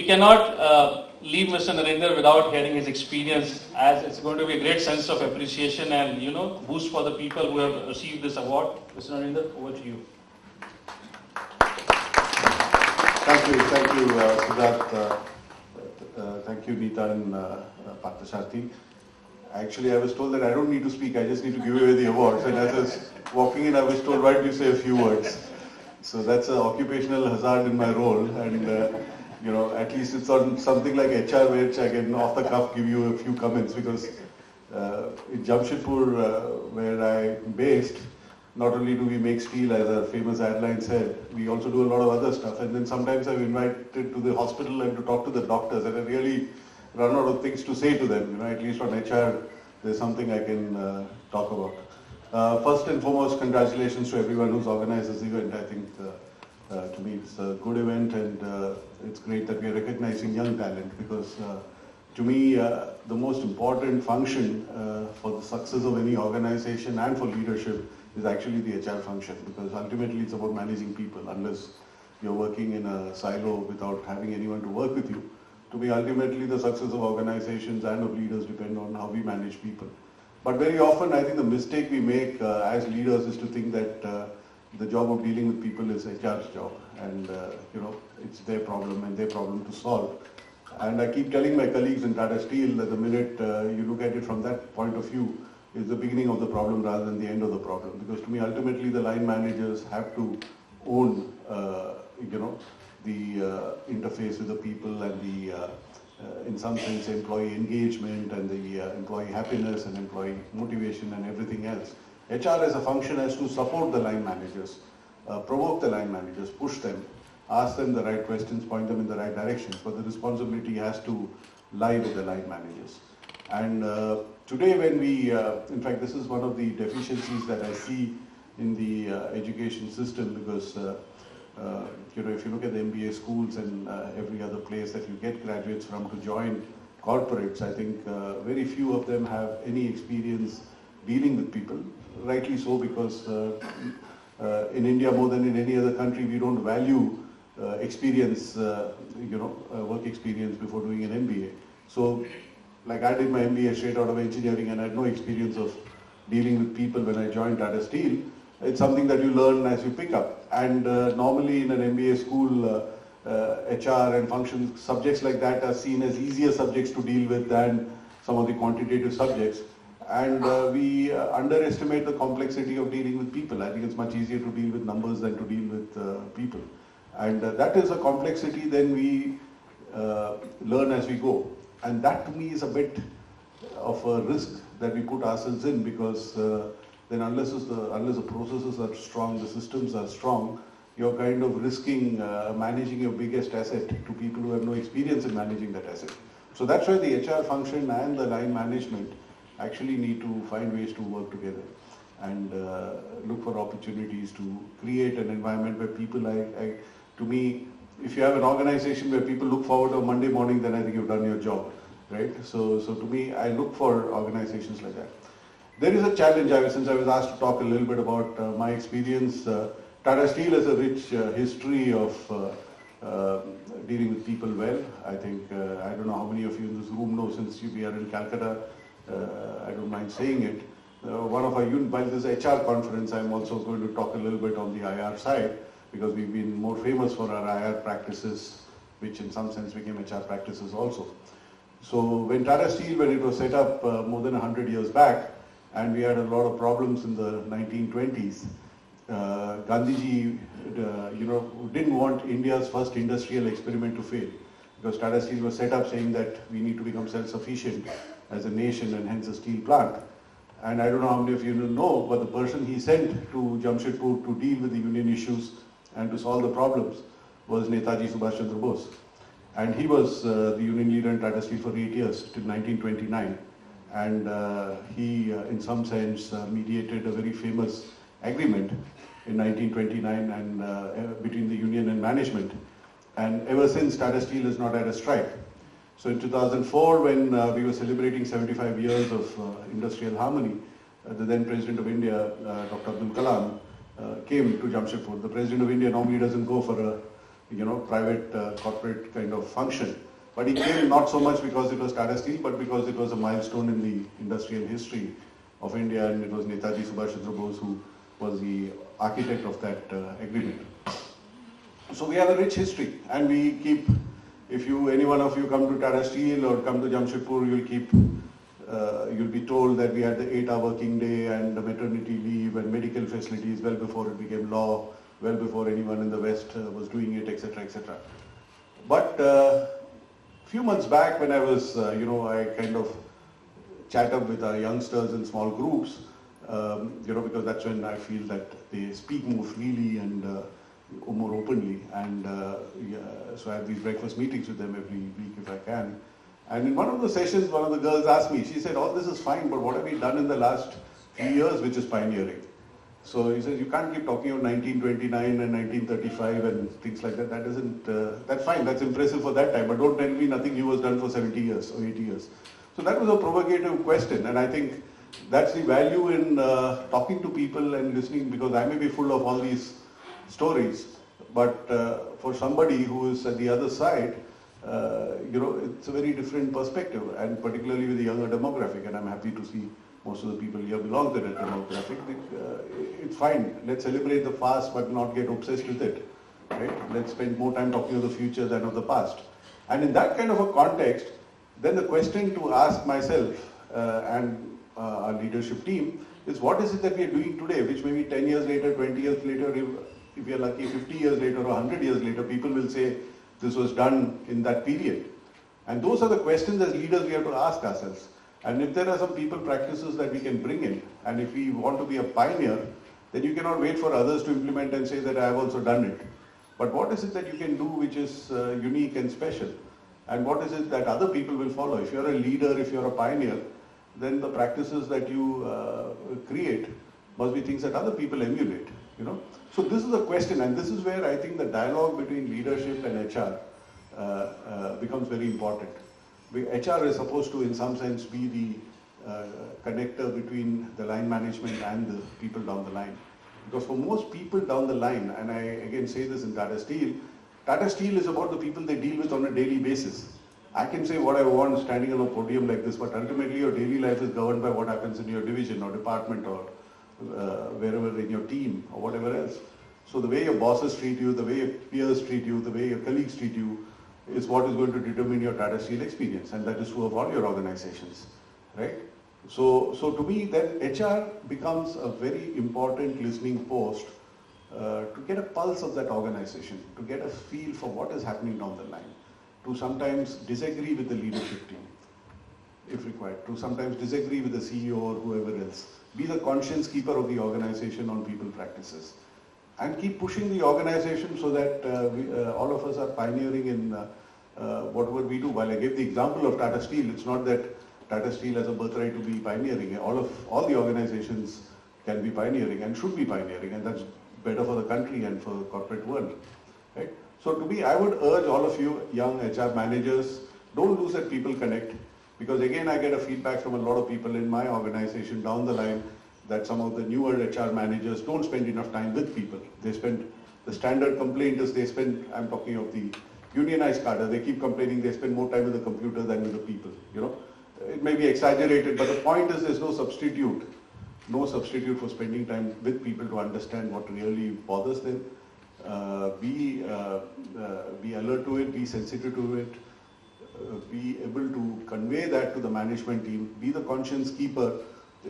cannot leave Mr. Narendran without hearing his experience, as it's going to be a great sense of appreciation and, you know, boost for the people who have received this award. Mr. Narendran, over to you. Thank you, Siddharth. Thank you, Neeta and Partha. Actually, I was told that I don't need to speak, I just need to give away the awards. And as I was walking in, I was told, why don't you say a few words? So that's an occupational hazard in my role. And, you know, at least it's on something like HR, which I can off the cuff give you a few comments. Because in Jamshedpur, where I'm based, not only do we make steel, as a famous airline said, we also do a lot of other stuff. And then sometimes I'm invited to the hospital and to talk to the doctors, and I really run out of things to say to them. You know, at least on HR, there's something I can talk about. First and foremost, congratulations to everyone who's organized this event. I think to me it's a good event, and it's great that we are recognizing young talent, because to me the most important function for the success of any organization and for leadership is actually the HR function, because ultimately it's about managing people. Unless you're working in a silo without having anyone to work with you, to me ultimately the success of organizations and of leaders depend on how we manage people. But very often I think the mistake we make as leaders is to think that the job of dealing with people is HR's job, and you know, it's their problem and their problem to solve. And I keep telling my colleagues in Tata Steel that the minute you look at it from that point of view, is the beginning of the problem rather than the end of the problem. Because to me, ultimately, the line managers have to own, you know, the interface with the people and the, in some sense, employee engagement and the employee happiness and employee motivation and everything else. HR as a function has to support the line managers, provoke the line managers, push them, ask them the right questions, point them in the right directions. But the responsibility has to lie with the line managers. And today when we, in fact this is one of the deficiencies that I see in the education system, because you know, if you look at the MBA schools and every other place that you get graduates from to join corporates, I think very few of them have any experience dealing with people. Rightly so, because in India more than in any other country we don't value experience, you know, work experience before doing an MBA. So, like I did my MBA straight out of engineering and I had no experience of dealing with people when I joined Tata Steel. It's something that you learn as you pick up. And normally in an MBA school, HR and functions, subjects like that are seen as easier subjects to deal with than some of the quantitative subjects. And we underestimate the complexity of dealing with people. I think it's much easier to deal with numbers than to deal with people. And that is a complexity then we learn as we go. And that to me is a bit of a risk that we put ourselves in, because then unless the processes are strong, the systems are strong, you're kind of risking managing your biggest asset to people who have no experience in managing that asset. So that's why the HR function and the line management actually need to find ways to work together and look for opportunities to create an environment where people, to me, if you have an organization where people look forward to Monday morning, then I think you've done your job, right? So to me, I look for organizations like that. There is a challenge, since I was asked to talk a little bit about my experience. Tata Steel has a rich history of dealing with people well. I think, I don't know how many of you in this room know, since we are in Calcutta, I don't mind saying it. One of our units, while this HR conference, I'm also going to talk a little bit on the IR side, because we've been more famous for our IR practices, which in some sense became HR practices also. So when Tata Steel, when it was set up more than 100 years back, and we had a lot of problems in the 1920s, Gandhiji, you know, didn't want India's first industrial experiment to fail, because Tata Steel was set up saying that we need to become self-sufficient as a nation and hence a steel plant. And I don't know how many of you know, but the person he sent to Jamshedpur to deal with the union issues and to solve the problems was Netaji Subhash Chandra Bose. And he was the union leader in Tata Steel for 8 years, till 1929. And he, in some sense, mediated a very famous agreement in 1929 and between the union and management. And ever since, Tata Steel has not had a strike. So in 2004, when we were celebrating 75 years of industrial harmony, the then President of India, Dr. Abdul Kalam, came to Jamshedpur. The President of India normally doesn't go for a private corporate kind of function. But he came not so much because it was Tata Steel, but because it was a milestone in the industrial history of India, and it was Netaji Subhash Chandra Bose who was the architect of that agreement. So we have a rich history, and we keep, if any one of you come to Tata Steel or come to Jamshedpur, you'll be told that we had the 8-hour working day and the maternity leave and medical facilities well before it became law, well before anyone in the West was doing it, etc., etc. But few months back, when I was, I kind of chat up with our youngsters in small groups, because that's when I feel that they speak more freely and more openly. And so I have these breakfast meetings with them every week if I can. And in one of the sessions, one of the girls asked me, she said, all this is fine, but what have we done in the last few years which is pioneering? So he says, you can't keep talking of 1929 and 1935 and things like that. That isn't, that's fine, that's impressive for that time, but don't tell me nothing new was done for 70 years or 80 years. So that was a provocative question, and I think that's the value in talking to people and listening, because I may be full of all these stories, but for somebody who is at the other side, it's a very different perspective, and particularly with the younger demographic, and I'm happy to see most of the people here belong to that demographic. It's fine. Let's celebrate the past but not get obsessed with it. Right? Let's spend more time talking of the future than of the past. And in that kind of a context, then the question to ask myself and our leadership team is, what is it that we are doing today, which maybe 10 years later, 20 years later, if we are lucky, 50 years later or 100 years later, people will say this was done in that period. And those are the questions as leaders we have to ask ourselves. And if there are some people practices that we can bring in, and if we want to be a pioneer, then you cannot wait for others to implement and say that I have also done it. But what is it that you can do which is unique and special? And what is it that other people will follow? If you're a leader, if you're a pioneer, then the practices that you create must be things that other people emulate. So this is the question, and this is where I think the dialogue between leadership and HR becomes very important. HR is supposed to, in some sense, be the connector between the line management and the people down the line. Because for most people down the line, and I again say this in Tata Steel is about the people they deal with on a daily basis. I can say what I want standing on a podium like this, but ultimately your daily life is governed by what happens in your division or department or wherever in your team or whatever else. So the way your bosses treat you, the way your peers treat you, the way your colleagues treat you, is what is going to determine your Tata Steel experience, and that is true of all your organizations, right? So to me, then HR becomes a very important listening post to get a pulse of that organization, to get a feel for what is happening down the line, to sometimes disagree with the leadership team, if required, to sometimes disagree with the CEO or whoever else, be the conscience keeper of the organization on people practices, and keep pushing the organization so that all of us are pioneering in whatever we do. While I gave the example of Tata Steel, it's not that Tata Steel has a birthright to be pioneering. All the organizations can be pioneering and should be pioneering, and that's better for the country and for the corporate world. Right? So to me, I would urge all of you young HR managers, don't lose that people connect, because again I get a feedback from a lot of people in my organization down the line that some of the newer HR managers don't spend enough time with people. The standard complaint is I'm talking of the unionized cadre, they keep complaining they spend more time with the computer than with the people. It may be exaggerated, but the point is there's no substitute for spending time with people to understand what really bothers them. Be alert to it, be sensitive to it, be able to convey that to the management team, be the conscience keeper.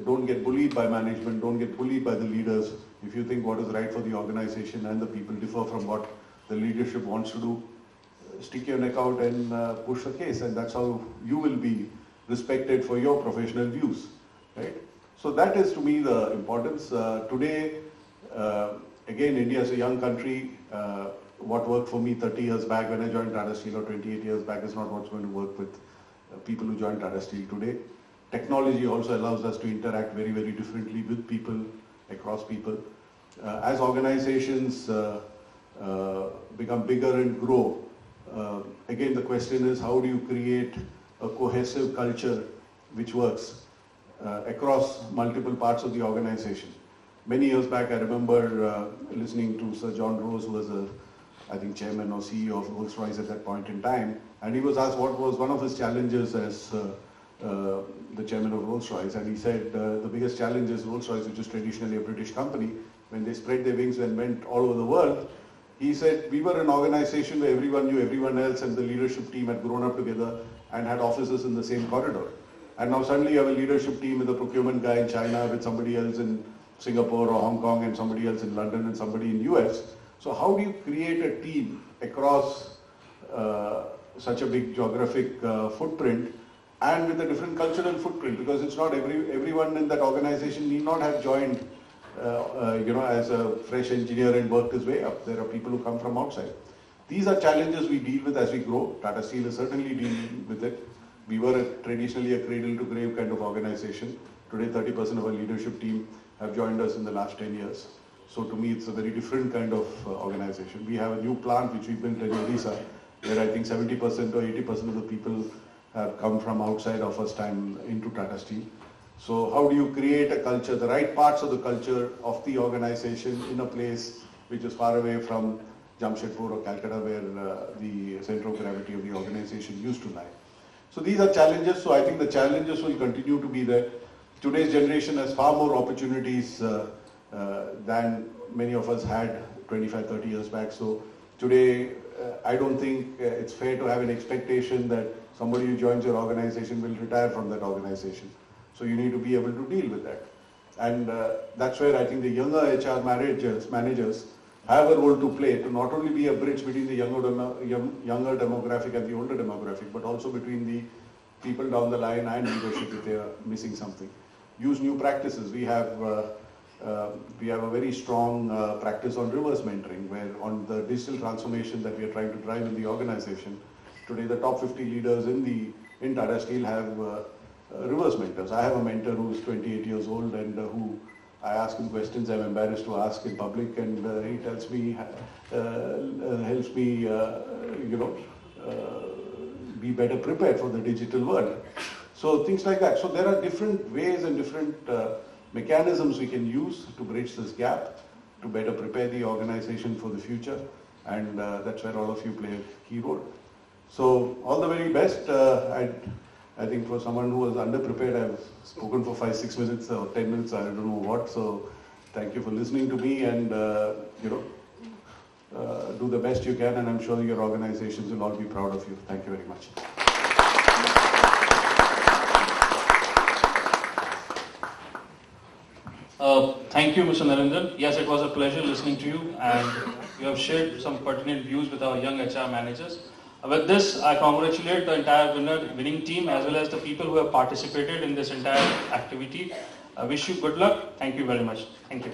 Don't get bullied by management, don't get bullied by the leaders. If you think what is right for the organization and the people differ from what the leadership wants to do, stick your neck out and push the case, and that's how you will be respected for your professional views, right? So that is to me the importance. Today, again, India is a young country. What worked for me 30 years back when I joined Tata Steel or 28 years back is not what's going to work with people who join Tata Steel today. Technology also allows us to interact very, very differently with people, across people. As organizations become bigger and grow, again the question is, how do you create a cohesive culture which works across multiple parts of the organization? Many years back, I remember listening to Sir John Rose, who was a I think, chairman or CEO of Rolls-Royce at that point in time. And he was asked what was one of his challenges as the chairman of Rolls-Royce. And he said the biggest challenge is Rolls-Royce, which is traditionally a British company, when they spread their wings and went all over the world. He said, we were an organization where everyone knew everyone else and the leadership team had grown up together and had offices in the same corridor. And now suddenly you have a leadership team with a procurement guy in China, with somebody else in Singapore or Hong Kong, and somebody else in London and somebody in US. So how do you create a team across such a big geographic footprint and with a different cultural footprint? Because it's not everyone in that organization need not have joined as a fresh engineer and worked his way up. There are people who come from outside. These are challenges we deal with as we grow. Tata Steel is certainly dealing with it. We were traditionally a cradle-to-grave kind of organization. Today, 30% of our leadership team have joined us in the last 10 years. So to me, it's a very different kind of organization. We have a new plant which we built in Odisha, where I think 70% or 80% of the people have come from outside or first time into Tata Steel. So how do you create a culture, the right parts of the culture of the organization in a place which is far away from Jamshedpur or Calcutta, where the center of gravity of the organization used to lie. So these are challenges. So I think the challenges will continue to be there. Today's generation has far more opportunities than many of us had 25, 30 years back. So today, I don't think it's fair to have an expectation that somebody who joins your organization will retire from that organization. So you need to be able to deal with that. And that's where I think the younger HR managers have a role to play, to not only be a bridge between the younger demographic and the older demographic, but also between the people down the line and leadership if they are missing something. Use new practices. We have a very strong practice on reverse mentoring, where on the digital transformation that we are trying to drive in the organization, today the top 50 leaders in Tata Steel have reverse mentors. I have a mentor who is 28 years old and who I ask him questions I'm embarrassed to ask in public, and he tells me, helps me, be better prepared for the digital world. So things like that. So there are different ways and different mechanisms we can use to bridge this gap, to better prepare the organization for the future, and that's where all of you play a key role. So all the very best. I think for someone who was underprepared, I've spoken for 5-6 minutes or 10 minutes, I don't know what. So thank you for listening to me, and do the best you can, and I'm sure your organizations will all be proud of you. Thank you very much. Thank you, Mr. Narendran. Yes, it was a pleasure listening to you, and you have shared some pertinent views with our young HR managers. With this, I congratulate the entire winning team as well as the people who have participated in this entire activity. I wish you good luck. Thank you very much. Thank you.